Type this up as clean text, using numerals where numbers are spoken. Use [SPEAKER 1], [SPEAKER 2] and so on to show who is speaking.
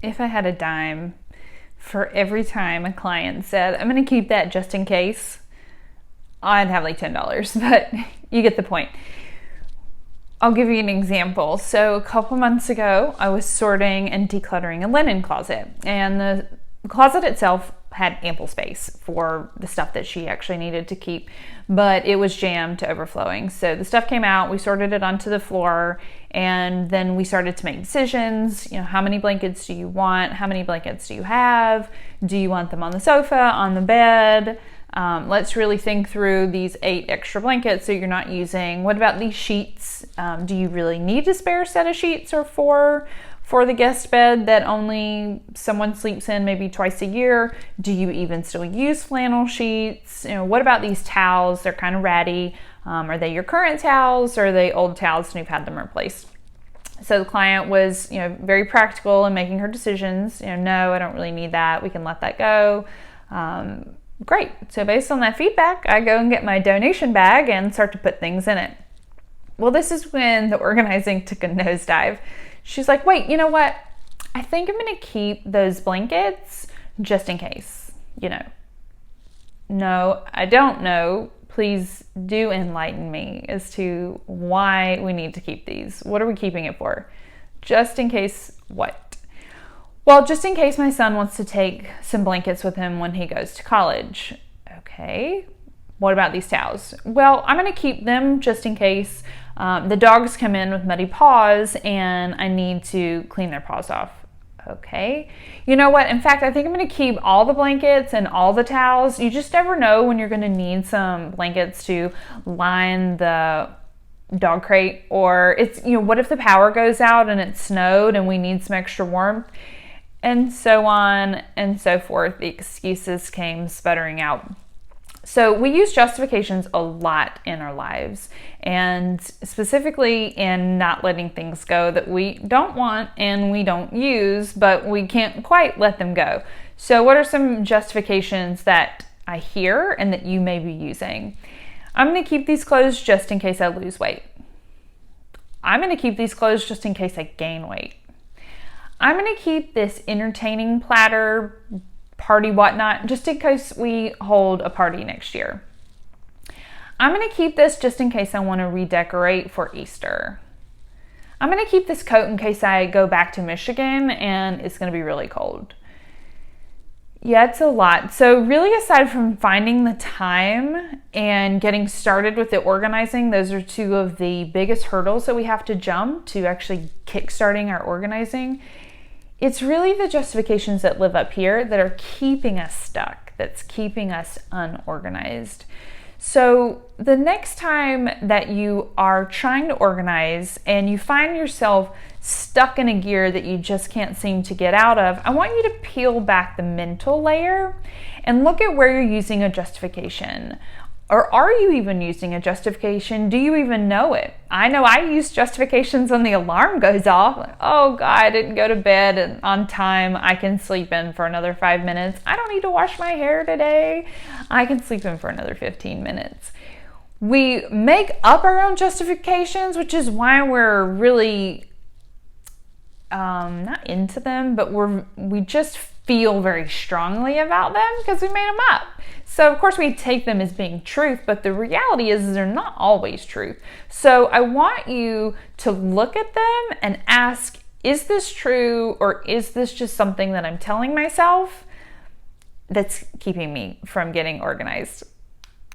[SPEAKER 1] if I had a dime for every time a client said, I'm going to keep that just in case, I'd have like $10, but you get the point. I'll give you an example. So a couple months ago, I was sorting and decluttering a linen closet, and the closet itself had ample space for the stuff that she actually needed to keep, but it was jammed to overflowing. So the stuff came out, we sorted it onto the floor, and then we started to make decisions. How many blankets do you want? How many blankets do you have? Do you want them on the sofa, on the bed? Let's really think through these 8 extra blankets that you're not using. What about these sheets? Do you really need a spare set of sheets or 4 for the guest bed that only someone sleeps in maybe twice a year? Do you even still use flannel sheets? What about these towels? They're kind of ratty. Are they your current towels, or are they old towels and you've had them replaced? So the client was, very practical in making her decisions. No, I don't really need that. We can let that go. Great. So based on that feedback, I go and get my donation bag and start to put things in it. Well, this is when the organizing took a nosedive. She's like, wait, you know what? I think I'm going to keep those blankets just in case, No, I don't know. Please do enlighten me as to why we need to keep these. What are we keeping it for? Just in case what? Well, just in case my son wants to take some blankets with him when he goes to college. Okay. What about these towels? Well, I'm going to keep them just in case the dogs come in with muddy paws and I need to clean their paws off. Okay. You know what? In fact, I think I'm going to keep all the blankets and all the towels. You just never know when you're going to need some blankets to line the dog crate, or it's, what if the power goes out and it snowed and we need some extra warmth, and so on and so forth. The excuses came sputtering out. So we use justifications a lot in our lives, and specifically in not letting things go that we don't want and we don't use, but we can't quite let them go. So what are some justifications that I hear and that you may be using? I'm going to keep these clothes just in case I lose weight. I'm going to keep these clothes just in case I gain weight. I'm going to keep this entertaining platter, party, whatnot, just in case we hold a party next year. I'm going to keep this just in case I want to redecorate for Easter. I'm going to keep this coat in case I go back to Michigan and it's going to be really cold. Yeah, it's a lot. So really, aside from finding the time and getting started with the organizing, those are 2 of the biggest hurdles that we have to jump to actually kickstarting our organizing. It's really the justifications that live up here that are keeping us stuck, that's keeping us unorganized. So the next time that you are trying to organize and you find yourself stuck in a gear that you just can't seem to get out of, I want you to peel back the mental layer and look at where you're using a justification. Or are you even using a justification? Do you even know it? I know I use justifications when the alarm goes off. Like, oh God, I didn't go to bed on time. I can sleep in for another 5 minutes. I don't need to wash my hair today. I can sleep in for another 15 minutes. We make up our own justifications, which is why we're really not into them, but we just feel very strongly about them because we made them up. So of course we take them as being truth, but the reality is they're not always truth. So I want you to look at them and ask, is this true, or is this just something that I'm telling myself that's keeping me from getting organized?